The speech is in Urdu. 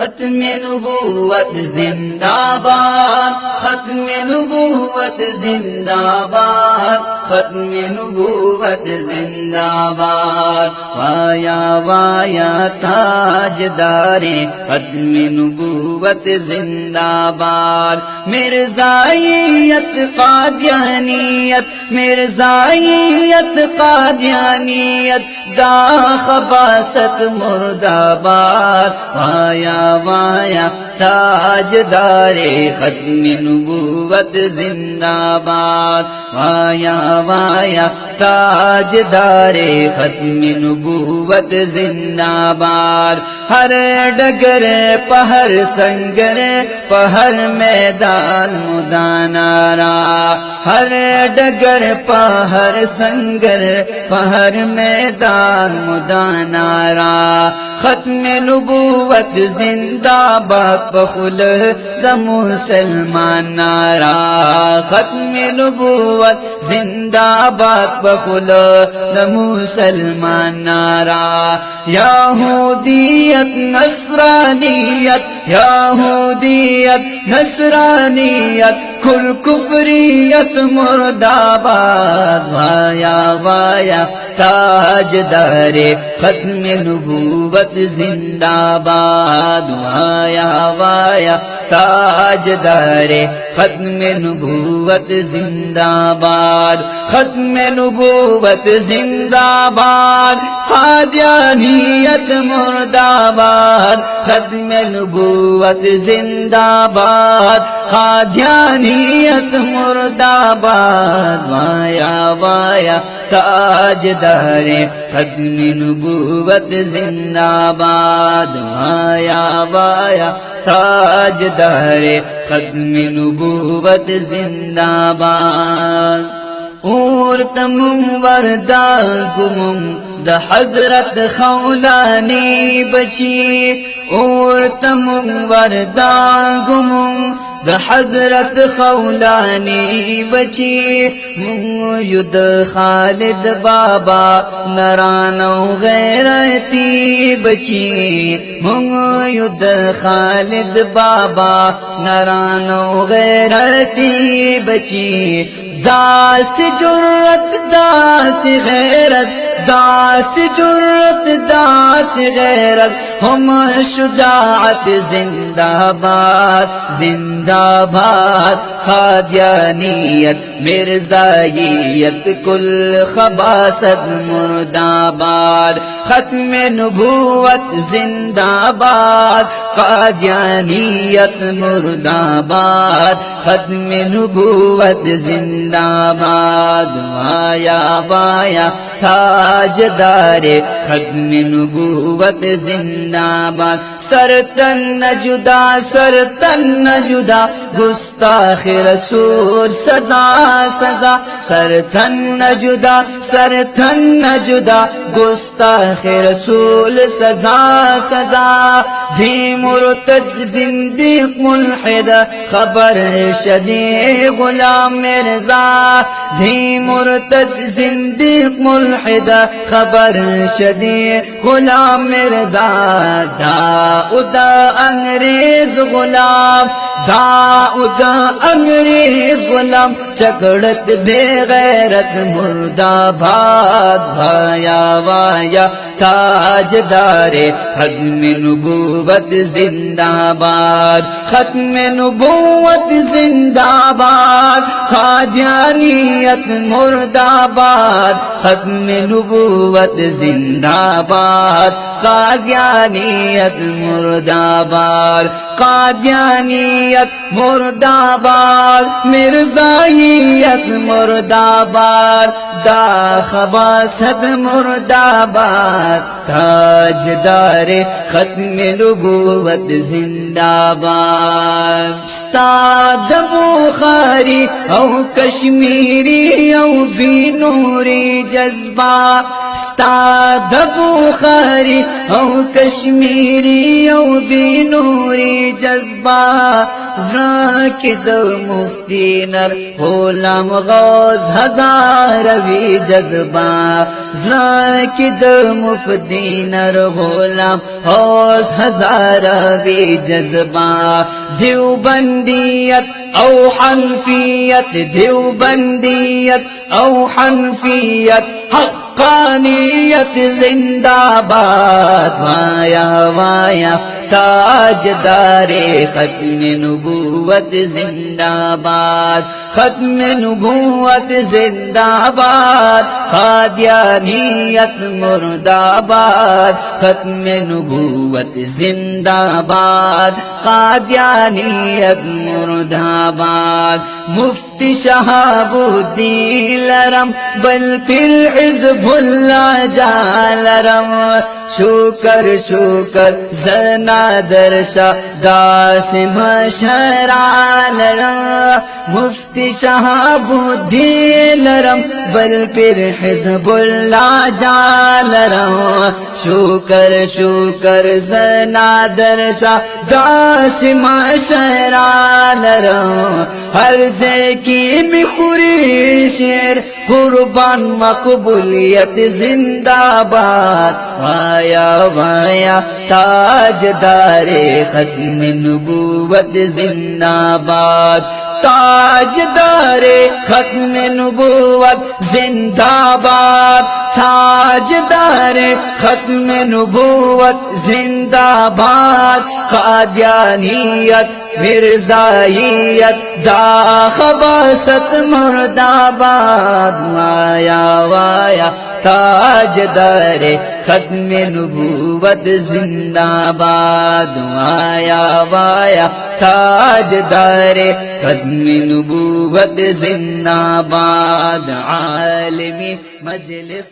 ختم نبوت زندہ باد، ختم نبوت زندہ باد، ختم نبوت زندہ باد، وایا وایا تاجدار ختم نبوت زندہ باد، مرزائیت قادیانیت، مرزائیت قادیانیت دا خباثت مرد آباد، وایا وایا تاجدار ختم نبوت زندہ باد، وایا وایا تاجدار ختم نبوت زندہ باد، ہر ڈگر پہر سنگر پہر میدان مدانارا، ہر ڈگر پہر سنگر پہر میدان مدانارا، ختم نبوت زندہ باد بخل د مسلمان نارا، ختم نبوت زندہ باد بخل د مسلمان نارا، یہودیت نصرانیت، یہودیت نصرانیت کل کفریت مرد آباد، وایا وایا تاجدار ختم نبوت زندہ باد، وایا وایا تاجدار ختم نبوت زندہ باد، ختم نبوت زندہ باد، قادیانیت مرد آباد، ختم نبوت زندہ باد، قادیانیت مرد آباد، وایا وایا تاجدار ختم نبوت زندہ باد، وایا وایا تاجدار ختم نبوت زندہ باد، اور تمم وردا گمم دا حضرت خولانی بچی، اور تمم وردا گمم دا حضرت خولانی بچی، مید خالد بابا نرانو غیرتی بچی، مید خالد بابا نرانو غیرتی بچی، داس جرت داس غیرت، داس جرت داس غیرت، ہم شجاعت زندہ باد زندہ باد، قادیانیت مرزائیت کل خباثت مرد آباد، ختم نبوت زندہ باد، قادیانیت مرد آباد، ختم نبوت زندہ باد، وایا وایا تاجدار ختم نبوت زندہ باد، سرتن جدا سرتن جدا گستاخ رسول سزا سزا، سرتن جدا سرتن جدا گستاخ رسول سزا سزا، دھی مرتد زندیق ملحد خبر شدی غلام مرزا، دھی مرتد زندیق ملحد خبر شدی غلام مرزا، داؤدا انگریز غلام، داؤدا انگریز غلام چکڑت بے غیرت مرد آباد، وایا وایا تاجدار ختم نبوت زندہ باد، ختم نبوت زندہ باد، قادیانیت مرد آباد، ختم نبوت زندہ باد، قادیانیت مرد آباد، قادیانیت مرد آباد، مرزائیت مرد آباد، دا خباثت مرد آباد، تاجدار ختم نبوت زندہ باد، استاد بخاری او کشمیری او بی نوری جذبہ، ستا د بخاری او کشمیری او بنوری جذبہ زړه کې د مفتی نر غلام غوث هزاروي جذبہ زړه کې د مفتی نر غلام غوث هزاروي جذبہ دیوبندیت او حنفیت دیوبندیت او حنفیت حقانیت زندہ باد وایا وایا تاجدار ختم نبوت زندہ باد ختم نبوت زندہ باد قادیانیت مرداباد ختم نبوت زندہ باد قادیانیت مرداباد مفتی شہاب الدین لرم بل پھر حزب اللہ جالرم شکر شکر زنا درشا داس مشران لرم مفتی شہاب الدین لرم بل پھر حزب اللہ جالرم شکر شکر زنا درشا داس مشران لرم ہر زکی میں خوری شعر قربان مقبولیت زندہ باد وایا وایا تاجدار ختم نبوت زندہ باد تاجدار ختم نبوت زندہ باد تاجدار ختم نبوت زندہ باد قادیانیت مرزائیت دا خباست مرداباد وایا وایا تاجدار ختم نبوت زندہ باد وایا وایا تاجدار ختم نبوت زندہ باد عالمی مجلس